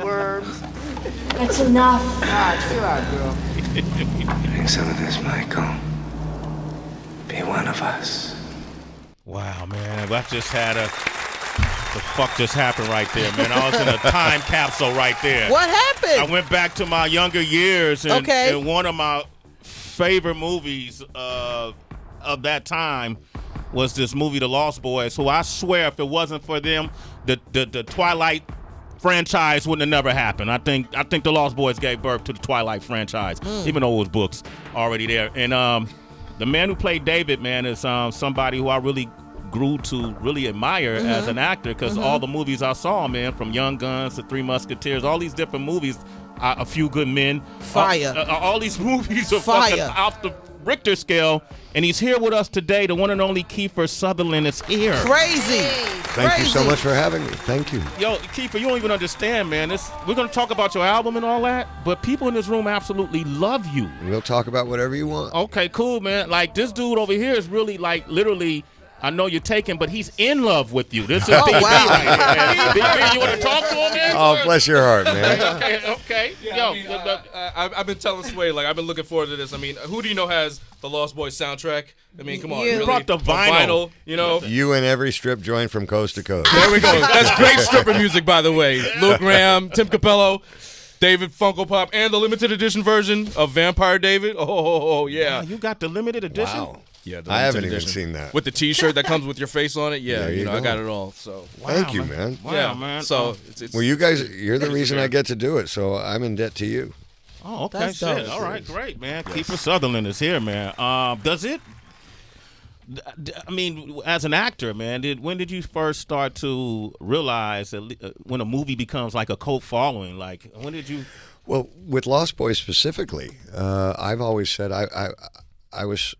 Worms. That's enough. Ah, chill out, girl. I think some of this might go. Be one of us. Wow, man, that just had a. The fuck just happened right there, man? I was in a time capsule right there. What happened? I went back to my younger years, and, Okay. and one of my favorite movies of that time was this movie, The Lost Boys. Who I swear, if it wasn't for them, the Twilight franchise wouldn't have never happened. I think The Lost Boys gave birth to the Twilight franchise, even though it was books already there. And the man who played David, man, is somebody who I really grew to really admire as an actor, because all the movies I saw, man, from Young Guns to Three Musketeers, all these different movies, A Few Good Men, Fire. All these movies are Fire. fucking off the Richter scale, and he's here with us today. The one and only Kiefer Sutherland is here. Crazy. Thank you so much for having me. Thank you. Yo, Kiefer, you don't even understand, man. We're going to talk about your album and all that, but people in this room absolutely love you. We'll talk about whatever you want. Okay, cool, man. Like, this dude over here is really, like, literally, I know you're taken, but he's in love with you. This is Big B right here, man. Big B, you want to talk to him, man? Oh, bless your heart, man. Okay. Yeah, Yo, I've been telling Sway, like, I've been looking forward to this. I mean, who do you know has the Lost Boys soundtrack? I mean, come on. You. Really? Brought the vinyl. You know? You and every strip joint from coast to coast. There we go. That's great stripper music, by the way. Lou Graham, Tim Capello, David Funko Pop, and the limited edition version of Vampire David. Oh yeah. wow, you got the limited edition? Wow. Yeah, the I haven't limited even edition. seen that. With the T-shirt that comes with your face on it. Yeah, There you I go. got it all. So Thank you, man. Wow, yeah, man. So it's Well, you guys, you're the reason I get to do it, so I'm in debt to you. Oh, okay, That's shit. dope. All right, great, man. Kiefer Sutherland is here, man. Does it? I mean, as an actor, man, when did you first start to realize that when a movie becomes like a cult following? Like, when did you? Well, with Lost Boys specifically, I've always said I was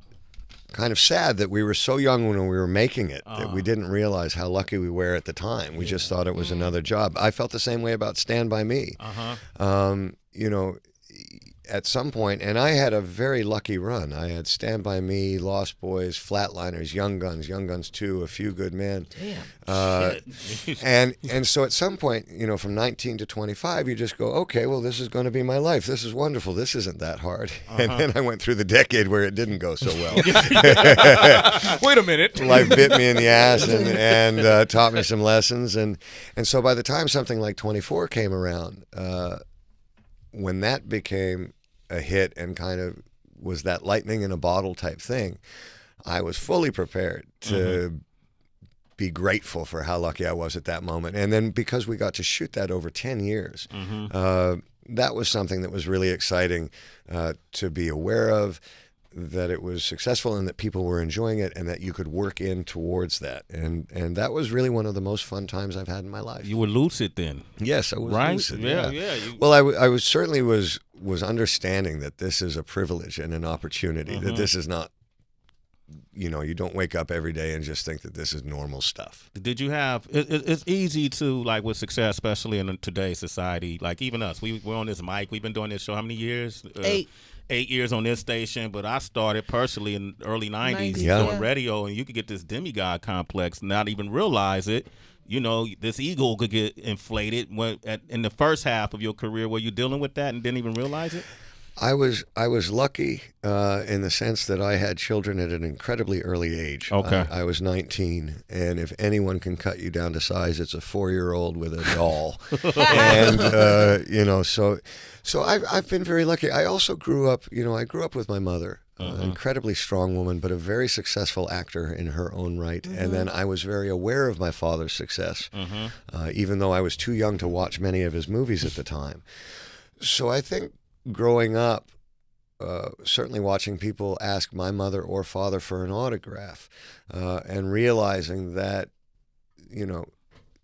kind of sad that we were so young when we were making it that we didn't realize how lucky we were at the time. We just thought it was another job. I felt the same way about Stand By Me. You know, at some point, and I had a very lucky run. I had Stand By Me, Lost Boys, Flatliners, Young Guns 2, A Few Good Men. And so at some point, you know, from 19 to 25, you just go, okay, well, this is going to be my life. This is wonderful. This isn't that hard. And then I went through the decade where it didn't go so well. wait a minute. Life bit me in the ass and taught me some lessons. And so by the time something like 24 came around, when that became a hit and kind of was that lightning in a bottle type thing, I was fully prepared to be grateful for how lucky I was at that moment. And then because we got to shoot that over 10 years, that was something that was really exciting to be aware of, that it was successful and that people were enjoying it and that you could work in towards that. And that was really one of the most fun times I've had in my life. You were lucid then, Yes, I was right? lucid. Yeah. Well, I was certainly was understanding that this is a privilege and an opportunity, that this is not, you know, you don't wake up every day and just think that this is normal stuff. Did you have? It's easy to, like, with success, especially in today's society. Like, even us, we're on this mic. We've been doing this show how many years? 8 years on this station, but I started personally in the early 90s doing radio, and you could get this demigod complex, not even realize it. You know, this ego could get inflated in the first half of your career. Were you dealing with that and didn't even realize it? I was lucky in the sense that I had children at an incredibly early age. Okay. I was 19, and if anyone can cut you down to size, it's a 4-year-old with a doll. And you know, so I've been very lucky. I also grew up, you know, I grew up with my mother, an incredibly strong woman, but a very successful actor in her own right. And then I was very aware of my father's success, even though I was too young to watch many of his movies at the time. So I think growing up, certainly watching people ask my mother or father for an autograph, and realizing that, you know,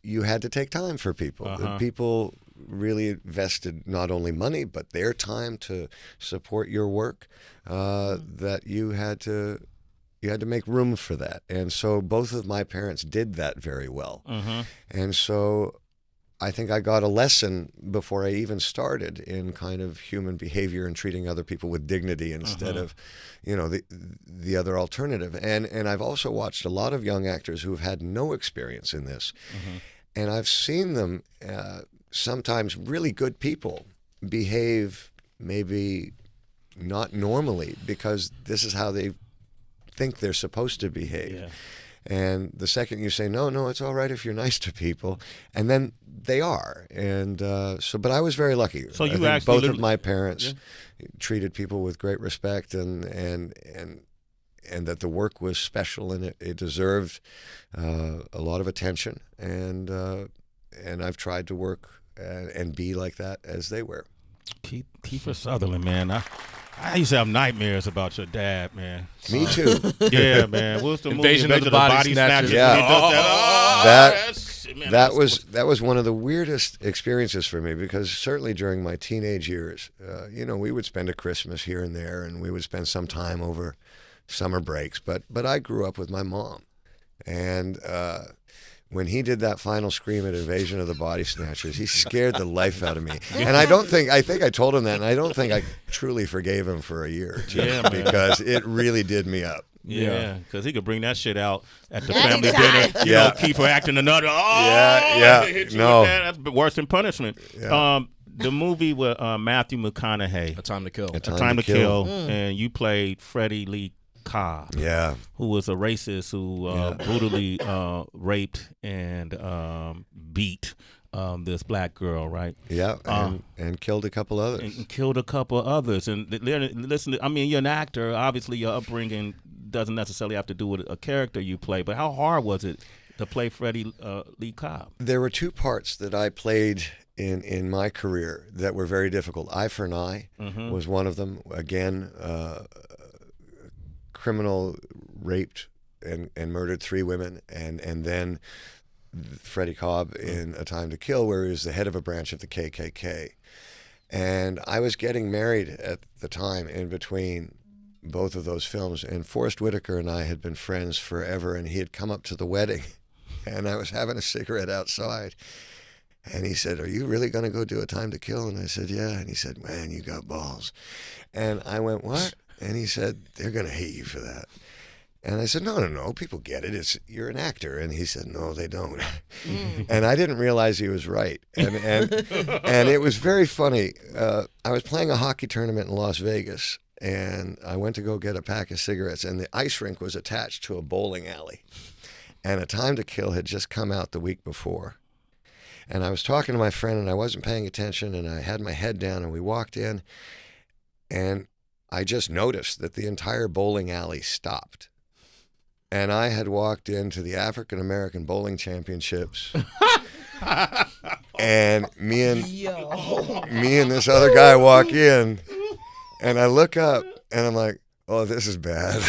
you had to take time for people. That people really invested not only money but their time to support your work. That you had to make room for that, and so both of my parents did that very well. And so I think I got a lesson before I even started in kind of human behavior and treating other people with dignity instead of, you know, the other alternative. And I've also watched a lot of young actors who have had no experience in this, and I've seen them sometimes really good people behave maybe not normally because this is how they think they're supposed to behave. Yeah. And the second you say, no, it's all right if you're nice to people, and then they are. And but I was very lucky. So you I think actually both of my parents treated people with great respect, and that the work was special and it deserved a lot of attention. And I've tried to work and be like that as they were. Kiefer Sutherland, man. I used to have nightmares about your dad, man. Me too. Yeah, man. What's the Invasion movie? of the Body Snatchers. Yeah. That That was one of the weirdest experiences for me, because certainly during my teenage years, we would spend a Christmas here and there, and we would spend some time over summer breaks. But I grew up with my mom, and when he did that final scream at Invasion of the Body Snatchers, he scared the life out of me. And I think I told him that, and I don't think I truly forgave him for a year or two, because it really did me up. Yeah, because he could bring that shit out at the family dinner. You know, Kiefer acting another. Hit you No, with that. That's worse than punishment. Yeah. The movie with Matthew McConaughey, A Time to Kill. A Time to Kill, and you played Freddy Lee Cobb. Yeah. Who was a racist who brutally raped and beat this black girl, right? Yeah, and killed a couple others. And killed a couple others. And listen, I mean, you're an actor. Obviously, your upbringing doesn't necessarily have to do with a character you play. But how hard was it to play Freddy Lee Cobb? There were two parts that I played in my career that were very difficult. Eye for an Eye was one of them. Again, criminal raped and murdered 3 women, and then Freddie Cobb in A Time to Kill, where he was the head of a branch of the KKK. And I was getting married at the time in between both of those films, and Forrest Whitaker and I had been friends forever, and he had come up to the wedding, and I was having a cigarette outside, and he said, "Are you really going to go do A Time to Kill?" And I said, "Yeah." And he said, "Man, you got balls." And I went, "What?" And he said, "They're going to hate you for that." And I said, no, people get it. You're an actor. And he said, "No, they don't." And I didn't realize he was right. And it was very funny. I was playing a hockey tournament in Las Vegas, and I went to go get a pack of cigarettes, and the ice rink was attached to a bowling alley. And A Time to Kill had just come out the week before. And I was talking to my friend, and I wasn't paying attention, and I had my head down, and we walked in, and I just noticed that the entire bowling alley stopped. And I had walked into the African American Bowling Championships, and me and this other guy walk in, and I look up, and I'm like, "Oh, this is bad."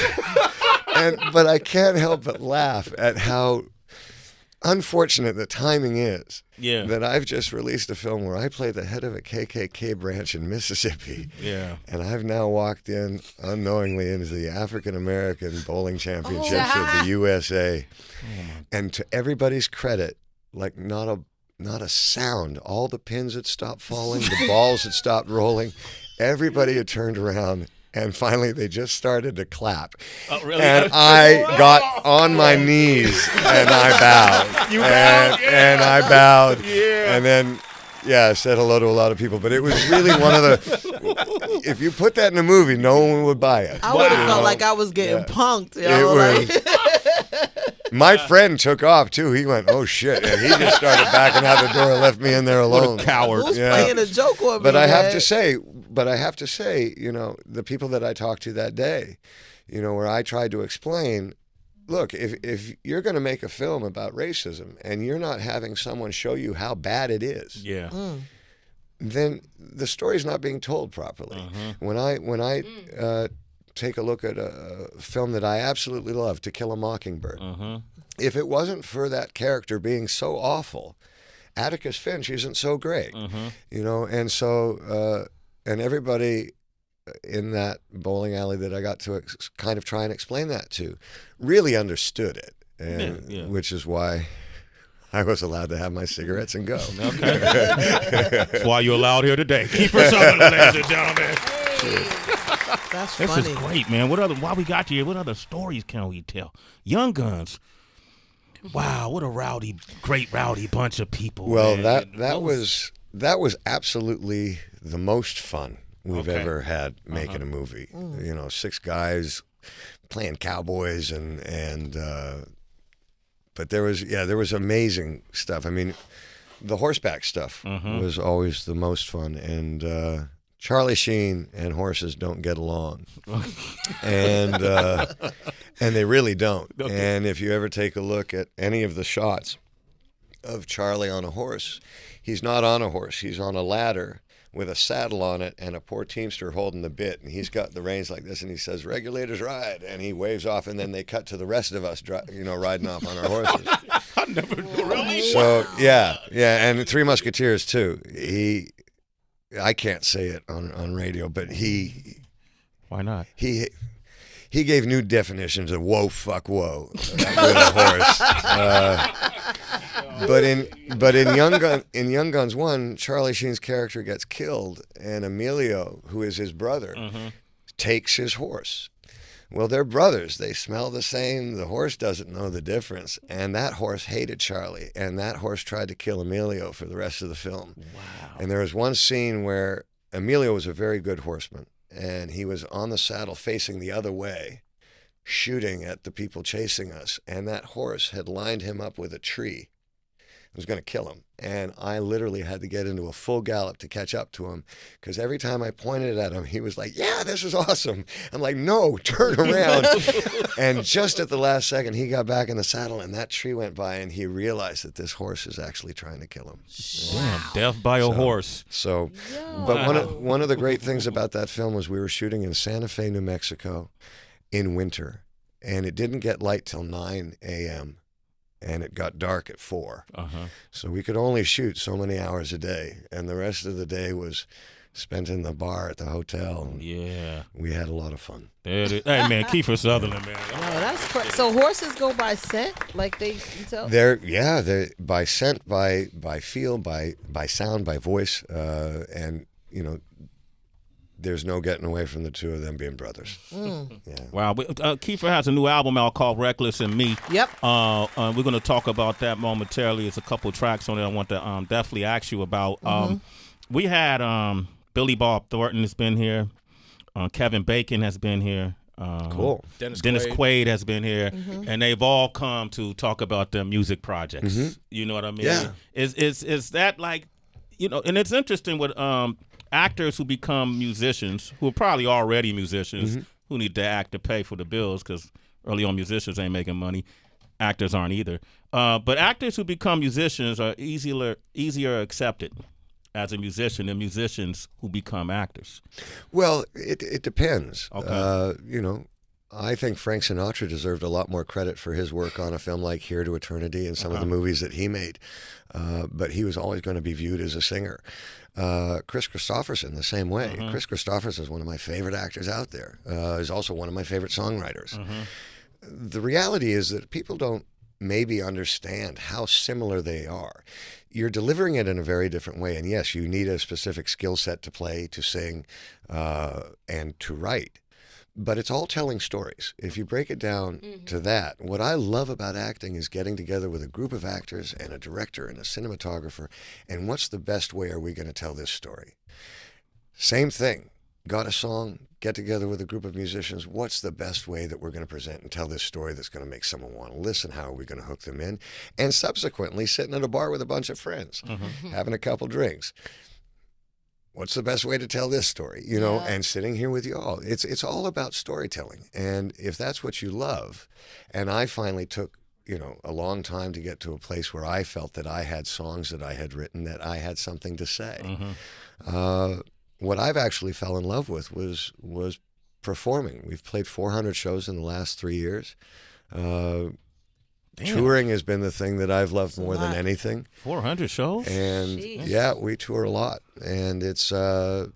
But I can't help but laugh at how unfortunate the timing is. Yeah. That I've just released a film where I play the head of a KKK branch in Mississippi. Yeah. And I've now walked in unknowingly into the African American Bowling Championships of the USA. And to everybody's credit, like not a sound. All the pins had stopped falling, the balls had stopped rolling. Everybody had turned around. And finally, they just started to clap. Oh, really? And I got on my knees, and I bowed. You bowed? And I bowed. Yeah. And then, I said hello to a lot of people. But it was really one of the... If you put that in a movie, no one would buy it. I would have felt like I was getting punked. My friend took off, too. He went, "Oh, shit." And he just started backing out the door and left me in there alone. What a coward. Who's playing a joke on me? But I have to say, the people that I talked to that day, where I tried to explain, look, if you're going to make a film about racism and you're not having someone show you how bad it is, then the story's not being told properly. When I take a look at a film that I absolutely love, To Kill a Mockingbird, if it wasn't for that character being so awful, Atticus Finch isn't so great, and so and everybody in that bowling alley that I got to kind of try and explain that to really understood it, and which is why I was allowed to have my cigarettes and go. Okay. That's why you're allowed here today. Kiefer Sutherland, ladies and gentlemen. That's This funny. is great, man. While we got you here, what other stories can we tell? Young Guns. Wow, what a great rowdy bunch of people. Well, man. that was absolutely the most fun we've ever had making a movie. You know, 6 guys playing cowboys and but there was amazing stuff. I mean, the horseback stuff was always the most fun, and Charlie Sheen and horses don't get along, and they really don't. Okay. And if you ever take a look at any of the shots of Charlie on a horse, he's not on a horse. He's on a ladder with a saddle on it and a poor teamster holding the bit, and he's got the reins like this, and he says, "Regulators ride," and he waves off, and then they cut to the rest of us, riding off on our horses. I never really. So yeah, and Three Musketeers too. I can't say it on radio, but why not? He gave new definitions of whoa, fuck, whoa with a horse. But in Young Guns 1, Charlie Sheen's character gets killed, and Emilio, who is his brother, takes his horse. Well, they're brothers. They smell the same. The horse doesn't know the difference. And that horse hated Charlie. And that horse tried to kill Emilio for the rest of the film. Wow. And there was one scene where Emilio was a very good horseman. And he was on the saddle facing the other way, shooting at the people chasing us. And that horse had lined him up with a tree. It was going to kill him. And I literally had to get into a full gallop to catch up to him, because every time I pointed at him, he was like, "Yeah, this is awesome." I'm like, "No, turn around." And just at the last second, he got back in the saddle, and that tree went by, and he realized that this horse is actually trying to kill him. Damn, death by a horse. So, but one of the great things about that film was we were shooting in Santa Fe, New Mexico in winter, and it didn't get light till 9 a.m., and it got dark at 4. So we could only shoot so many hours a day, and the rest of the day was spent in the bar at the hotel. Yeah. We had a lot of fun. There it is. Hey, man, Kiefer Sutherland, man. No, that's so horses go by scent, like they tell? They're by scent, by feel, by sound, by voice, and, there's no getting away from the two of them being brothers. Yeah. Wow. Kiefer has a new album out called Reckless and Me. Yep. We're going to talk about that momentarily. There's a couple tracks on it I want to definitely ask you about. We had Billy Bob Thornton has been here. Kevin Bacon has been here. Cool. Dennis Quaid has been here. And they've all come to talk about their music projects. You know what I mean? Yeah. Is that like, and it's interesting with actors who become musicians, who are probably already musicians, who need to act to pay for the bills, because early on musicians ain't making money. Actors aren't either. But actors who become musicians are easier accepted as a musician than musicians who become actors. Well, it depends. Okay. I think Frank Sinatra deserved a lot more credit for his work on a film like Here to Eternity and some of the movies that he made. But he was always going to be viewed as a singer. Chris Christopherson, the same way. Chris Christopherson is one of my favorite actors out there. He's also one of my favorite songwriters. The reality is that people don't maybe understand how similar they are. You're delivering it in a very different way. And yes, you need a specific skill set to play, to sing, and to write. But it's all telling stories. If you break it down to that, what I love about acting is getting together with a group of actors and a director and a cinematographer, and what's the best way are we going to tell this story? Same thing. Got a song, get together with a group of musicians. What's the best way that we're going to present and tell this story that's going to make someone want to listen? How are we going to hook them in? And subsequently, sitting at a bar with a bunch of friends, having a couple drinks. What's the best way to tell this story? And sitting here with you all. It's all about storytelling. And if that's what you love, and I finally took, a long time to get to a place where I felt that I had songs that I had written, that I had something to say. What I've actually fell in love with was performing. We've played 400 shows in the last 3 years. Touring has been the thing that I've loved more than anything. 400 shows? And yeah, we tour a lot. And it's the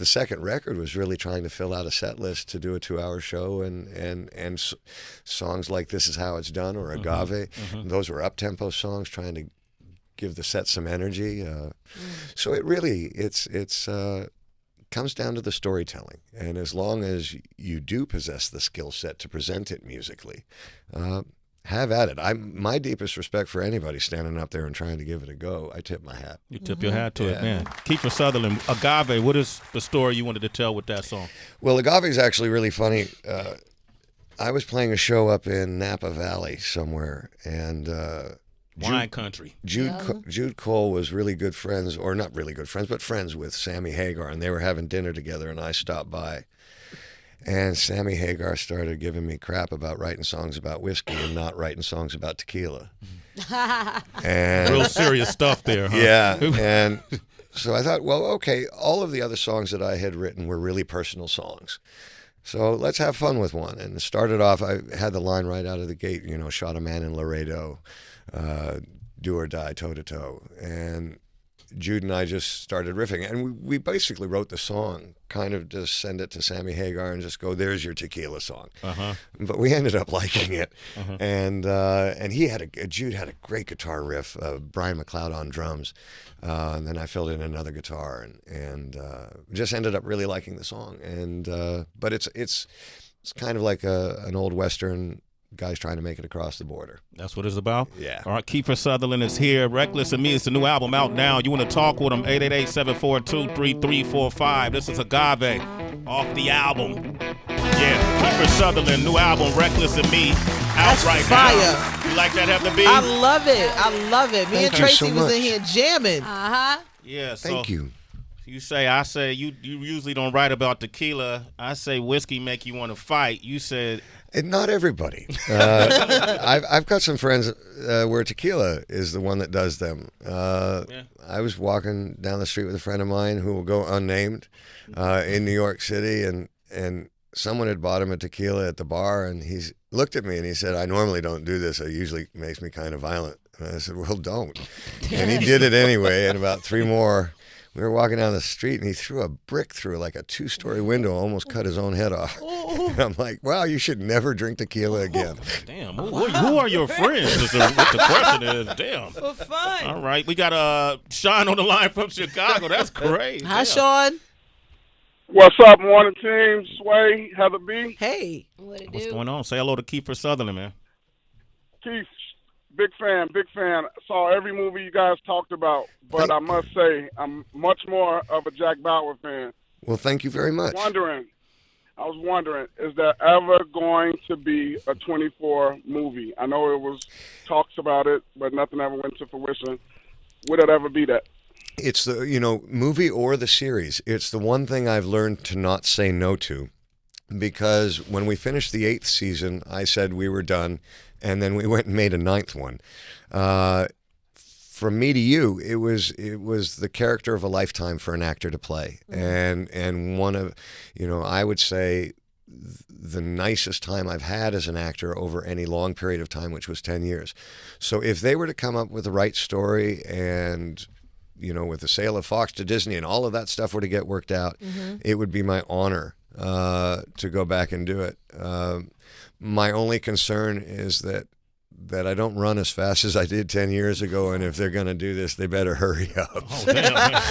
second record was really trying to fill out a set list to do a 2-hour show, and songs like This Is How It's Done or Agave. Those were up-tempo songs trying to give the set some energy. So it really, it's comes down to the storytelling. And as long as you do possess the skill set to present it musically, have at it. My deepest respect for anybody standing up there and trying to give it a go. I tip my hat. You tip your hat to it, man. Kiefer Sutherland, Agave, what is the story you wanted to tell with that song? Well, Agave is actually really funny. I was playing a show up in Napa Valley somewhere, and Wine country. Jude Cole was really good friends, or not really good friends, but friends with Sammy Hagar, and they were having dinner together, and I stopped by. And Sammy Hagar started giving me crap about writing songs about whiskey and not writing songs about tequila. And real serious stuff there, huh? Yeah, and so I thought, well, okay, all of the other songs that I had written were really personal songs. So let's have fun with one. And it started off, I had the line right out of the gate, shot a man in Laredo, do or die, toe to toe. And Jude and I just started riffing. And we basically wrote the song, kind of just send it to Sammy Hagar and just go, there's your tequila song. But we ended up liking it. And Jude had a great guitar riff, Brian McLeod on drums. And then I filled in another guitar and just ended up really liking the song. And but it's kind of like an old Western, guys trying to make it across the border. That's what it's about? Yeah. All right, Kiefer Sutherland is here. Reckless and Me is the new album out now. You want to talk with him, 888-742-3345. This is Agave off the album. Yeah, Kiefer Sutherland, new album, Reckless and Me, out That's right fire. now. You like that, Heather B? I love it. Me and you Tracy so was much. in here jamming. Yeah, so Thank you. I say, you usually don't write about tequila. I say whiskey make you want to fight. You said... And not everybody. I've got some friends where tequila is the one that does them. I was walking down the street with a friend of mine who will go unnamed in New York City, and someone had bought him a tequila at the bar, and he looked at me and he said, I normally don't do this. It usually makes me kind of violent. And I said, well, don't. And he did it anyway, and about three more. We were walking down the street, and he threw a brick through like a 2-story window, almost cut his own head off. And I'm like, wow, you should never drink tequila again. Damn, who are your friends? Is what the question is. Damn. For fun. All right, we got Sean on the line from Chicago. That's great. Hi, Sean. What's up, morning team? Sway, Heather B. Hey. What's going on? Say hello to Kiefer Sutherland, man. Keith, big fan. Saw every movie you guys talked about, but I must say I'm much more of a Jack Bauer fan. Well, thank you very much. I was wondering, is there ever going to be a 24 movie? I know it was talks about it, but nothing ever went to fruition. Would it ever be that? It's the, movie or the series. It's the one thing I've learned to not say no to, because when we finished the 8th season, I said we were done, and then we went and made a 9th one. From Me to You, it was the character of a lifetime for an actor to play, and one of, I would say the nicest time I've had as an actor over any long period of time, which was 10 years. So if they were to come up with the right story and, with the sale of Fox to Disney and all of that stuff were to get worked out, it would be my honor to go back and do it. My only concern is that I don't run as fast as I did 10 years ago, and if they're going to do this, they better hurry up. Oh, damn, man.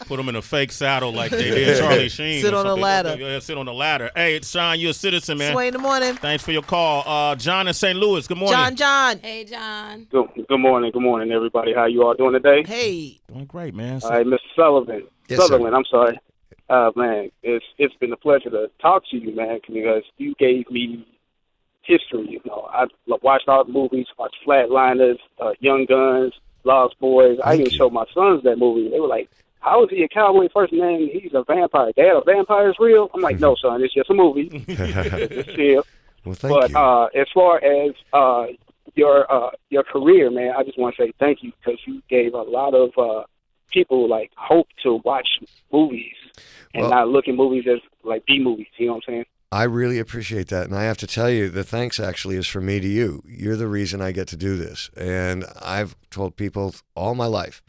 Put them in a fake saddle like they did Charlie Sheen. Sit on a ladder. Yeah, sit on the ladder. Hey, Sean, you're a citizen, man. Sway in the morning. Thanks for your call. John in St. Louis, good morning. John. Hey, John. Good morning, everybody. How you all doing today? Hey. Doing great, man. All right, Mr. Sullivan. Yes, Sutherland, sir. I'm sorry. Man, it's been a pleasure to talk to you, man, because you gave me history. I watched all the movies, watched Flatliners, Young Guns, Lost Boys. I even showed my sons that movie. They were like, how is he a cowboy first and then he's a vampire? Dad, a vampire is real? I'm like, no, son, it's just a movie. It's chill. Well, thank you. As far as your career, man, I just want to say thank you, because you gave a lot of people like hope to watch movies and not look at movies as like B movies. You know what I'm saying? I really appreciate that. And I have to tell you, the thanks actually is from me to you. You're the reason I get to do this. And I've told people all my life,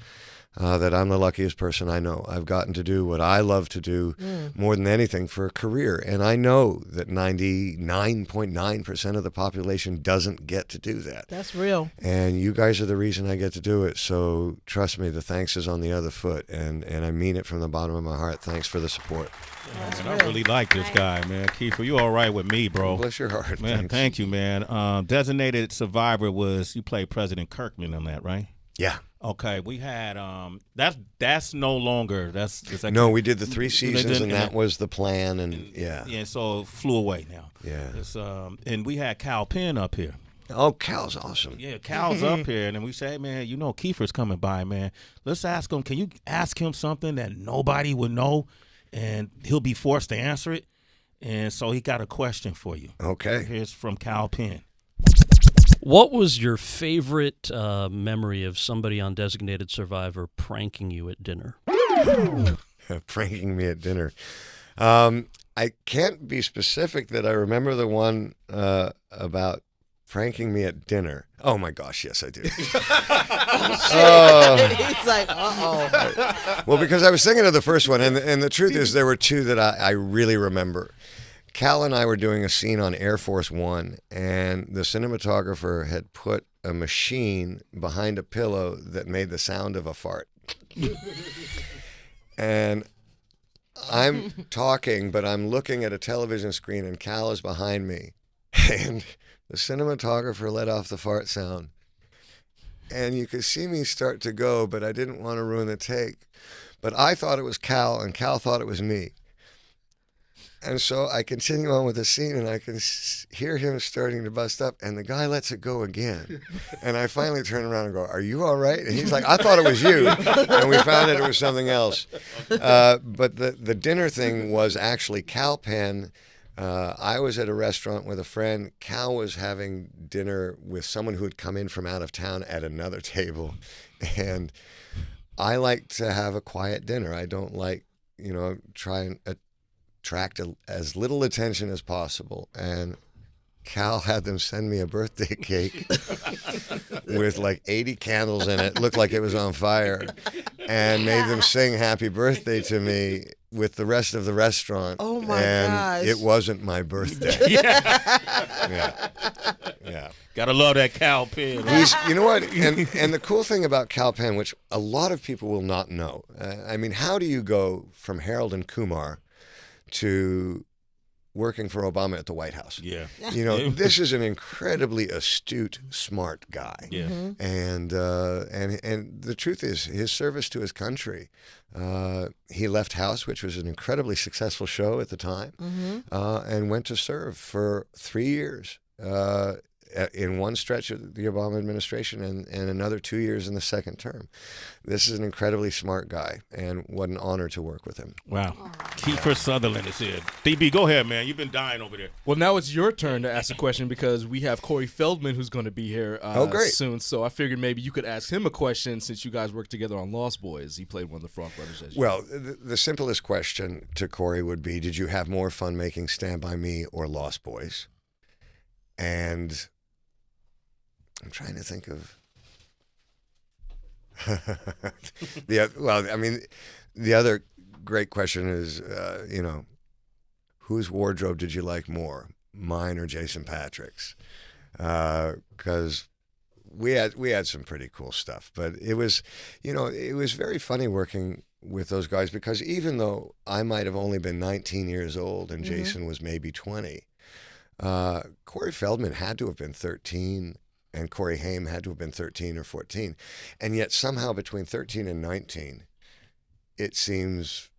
that I'm the luckiest person I know. I've gotten to do what I love to do more than anything for a career. And I know that 99.9% of the population doesn't get to do that. That's real. And you guys are the reason I get to do it. So trust me, the thanks is on the other foot. And I mean it from the bottom of my heart. Thanks for the support. Man, I really like this guy, man. Kiefer, you all right with me, bro? Bless your heart. Man, Thanks. thank you, man. Designated Survivor was, you played President Kirkman on that, right? Yeah. Okay, we had that's no longer No, we did the 3 seasons, and that was the plan, and yeah. Yeah, so it flew away now. Yeah. It's, and we had Cal Penn up here. Oh, Cal's awesome. Yeah, Cal's up here, and then we say, hey, man, you know Kiefer's coming by, man. Let's ask him. Can you ask him something that nobody would know, and he'll be forced to answer it? And so he got a question for you. Okay. Here's from Cal Penn. What was your favorite memory of somebody on Designated Survivor pranking you at dinner? Pranking me at dinner. I can't be specific that I remember the one about pranking me at dinner. Oh, my gosh, yes, I do. He's like, uh-oh. Well, because I was thinking of the first one, and the truth is there were 2 that I really remember. Cal and I were doing a scene on Air Force One, and the cinematographer had put a machine behind a pillow that made the sound of a fart. And I'm talking, but I'm looking at a television screen, and Cal is behind me. And the cinematographer let off the fart sound. And you could see me start to go, but I didn't want to ruin the take. But I thought it was Cal, and Cal thought it was me. And so I continue on with the scene, and I can hear him starting to bust up, and the guy lets it go again. And I finally turn around and go, are you all right? And he's like, I thought it was you. And we found out it was something else. But the dinner thing was actually Cal Penn. I was at a restaurant with a friend. Cal was having dinner with someone who had come in from out of town at another table. And I like to have a quiet dinner. I don't like, try and attract as little attention as possible. And Cal had them send me a birthday cake with like 80 candles in it. Looked like it was on fire. And made them sing happy birthday to me with the rest of the restaurant. Oh my gosh. It wasn't my birthday. Yeah. Gotta love that Cal Penn. You know what? And the cool thing about Cal Penn, which a lot of people will not know, I mean, how do you go from Harold and Kumar to working for Obama at the White House? Yeah. This is an incredibly astute, smart guy. Yeah. And the truth is, his service to his country, he left House, which was an incredibly successful show at the time, and went to serve for 3 years in one stretch of the Obama administration and another 2 years in the second term. This is an incredibly smart guy, and what an honor to work with him. Wow. Kiefer Sutherland is here. DB, go ahead, man. You've been dying over there. Well, now it's your turn to ask a question because we have Corey Feldman who's going to be here great. soon. So I figured maybe you could ask him a question since you guys worked together on Lost Boys. He played one of the Frog Brothers. Well, the simplest question to Corey would be, did you have more fun making Stand By Me or Lost Boys? And I'm trying to think of the other great question is, whose wardrobe did you like more, mine or Jason Patrick's? Because we had some pretty cool stuff, but it was very funny working with those guys because even though I might have only been 19 years old and Jason was maybe 20, Corey Feldman had to have been 13. And Corey Haim had to have been 13 or 14. And yet somehow between 13 and 19, it seems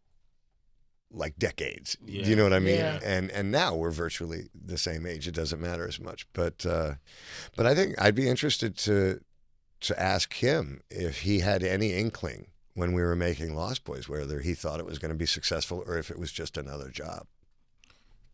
like decades. Yeah. Do you know what I mean? Yeah. And now we're virtually the same age. It doesn't matter as much. But I think I'd be interested to ask him if he had any inkling when we were making Lost Boys, whether he thought it was going to be successful or if it was just another job.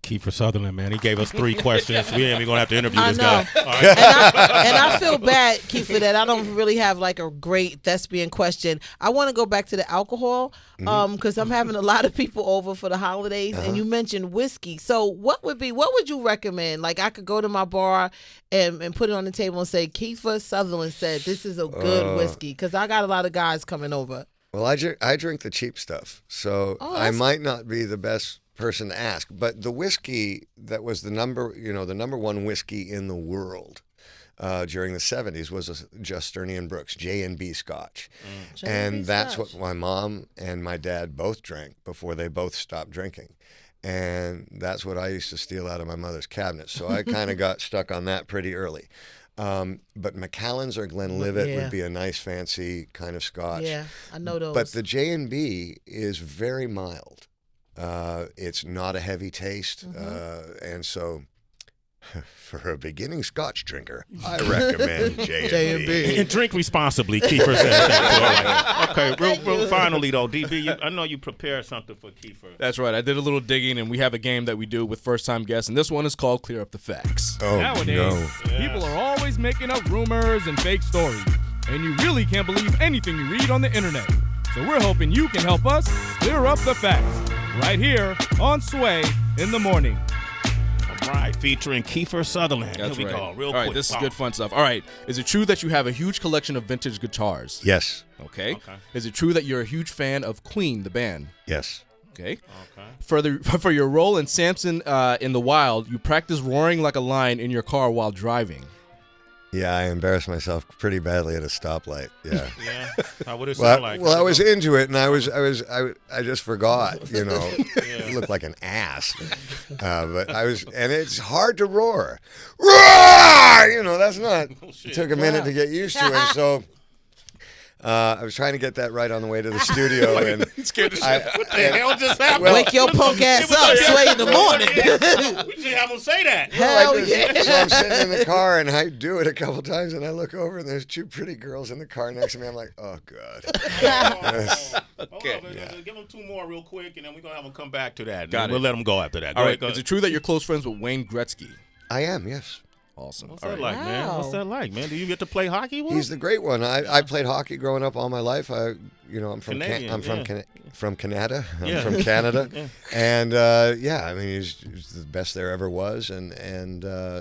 Kiefer Sutherland, man. He gave us 3 questions. We ain't even gonna have to interview I this know. guy. All right. And I feel bad, Kiefer, that I don't really have like a great thespian question. I want to go back to the alcohol because I'm having a lot of people over for the holidays, and you mentioned whiskey. So what would you recommend? Like I could go to my bar and put it on the table and say, Kiefer Sutherland said this is a good whiskey, because I got a lot of guys coming over. Well, I drink the cheap stuff, so I might not be the best person to ask. But the whiskey that was the number one whiskey in the world during the 70s was a Justinian Brooks J&B Scotch, and that's what my mom and my dad both drank before they both stopped drinking. And that's what I used to steal out of my mother's cabinet. So I kind of got stuck on that pretty early. But Macallan's or Glenlivet would be a nice, fancy kind of Scotch. Yeah, I know those. But the J&B is very mild. It's not a heavy taste. And so for a beginning Scotch drinker, I recommend J&B. And drink responsibly, Kiefer says that. Okay, real finally, though, DB, I know you prepared something for Kiefer. That's right. I did a little digging, and we have a game that we do with first-time guests, and this one is called Clear Up the Facts. Oh, Nowadays, no. people are always making up rumors and fake stories, and you really can't believe anything you read on the internet. So we're hoping you can help us clear up the facts right here on Sway in the Morning. All right, featuring Kiefer Sutherland. That's Here we right. go, real All quick. right, this is good fun stuff. All right, is it true that you have a huge collection of vintage guitars? Yes. Okay. Is it true that you're a huge fan of Queen, the band? Yes. Okay. For your role in Samson in the Wild, you practice roaring like a lion in your car while driving. Yeah, I embarrassed myself pretty badly at a stoplight. Yeah. Yeah. How would it sound like? Well, I was into it, and I just forgot. You know, I looked like an ass. But I was, and it's hard to roar. Roar! You know, that's not. It took a minute to get used to, and so. I was trying to get that right on the way to the studio, and scared the shit. What the hell just happened? Wake your punk ass up, Sway in the morning. We should have him say that. Hell yeah. So I'm sitting in the car, and I do it a couple times, and I look over, and there's 2 pretty girls in the car next to me. I'm like, oh god. Okay. Give him 2 more real quick, and then we're gonna have him come back to that. Got it. We'll let him go after that. All right. Is it true that you're close friends with Wayne Gretzky? I am, yes. Awesome. What's that like, man? What's that like, man? Do you get to play hockey with him? He's the great one. I played hockey growing up all my life. I'm from Canadian, from Canada. I'm Yeah. from Canada, and I mean he's the best there ever was, and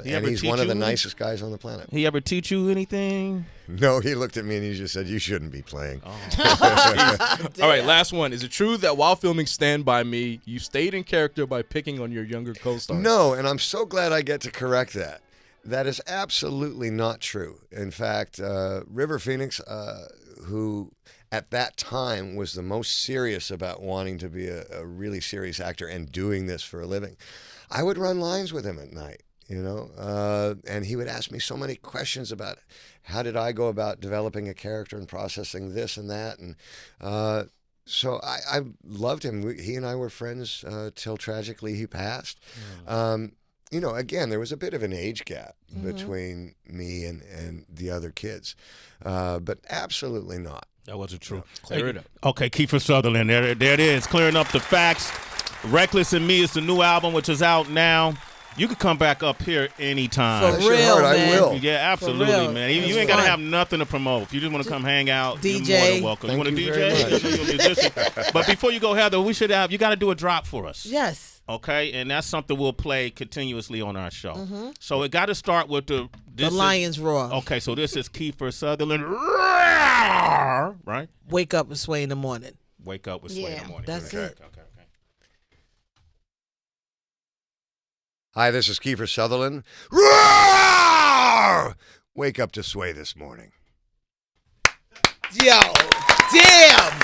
he's one of the nicest guys on the planet. He ever teach you anything? No, he looked at me and he just said, "You shouldn't be playing." All right, last one. Is it true that while filming Stand By Me, you stayed in character by picking on your younger co-stars? No, and I'm so glad I get to correct that. That is absolutely not true. In fact, River Phoenix, who at that time was the most serious about wanting to be a really serious actor and doing this for a living, I would run lines with him at night, and he would ask me so many questions about how did I go about developing a character and processing this and that. And so I loved him. He and I were friends till tragically he passed. Again, there was a bit of an age gap between me and the other kids, but absolutely not. That wasn't true. Clear it up. Okay, Kiefer Sutherland, there it is, clearing up the facts. Reckless and Me is the new album, which is out now. You could come back up here anytime. For real, man. I will. Yeah, absolutely, real. man. You It's ain't got to fun. have nothing to promote. If you just want to come hang out, DJ. you're more than welcome. You want to Thank you very DJ? much. You're a musician. But before you go, Heather, you got to do a drop for us. Yes. Okay, and that's something we'll play continuously on our show. So it got to start with the Lion's Roar. Okay, so this is Kiefer Sutherland, right? Wake up and Sway in the morning. Wake up with Sway in the morning. That's Okay, it. Okay. Hi, this is Kiefer Sutherland. Roar! Wake up to Sway this morning. Yo, damn.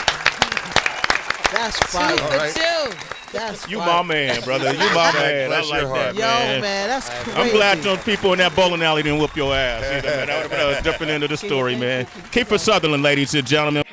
That's fire. All right. That's You fire. my man, brother. You my man. I Bless like your that, heart. Yo, man, that's crazy. I'm glad those people in that bowling alley didn't whoop your ass. Either, man. That would have been a different end of the story, man. Kiefer Sutherland, ladies and gentlemen.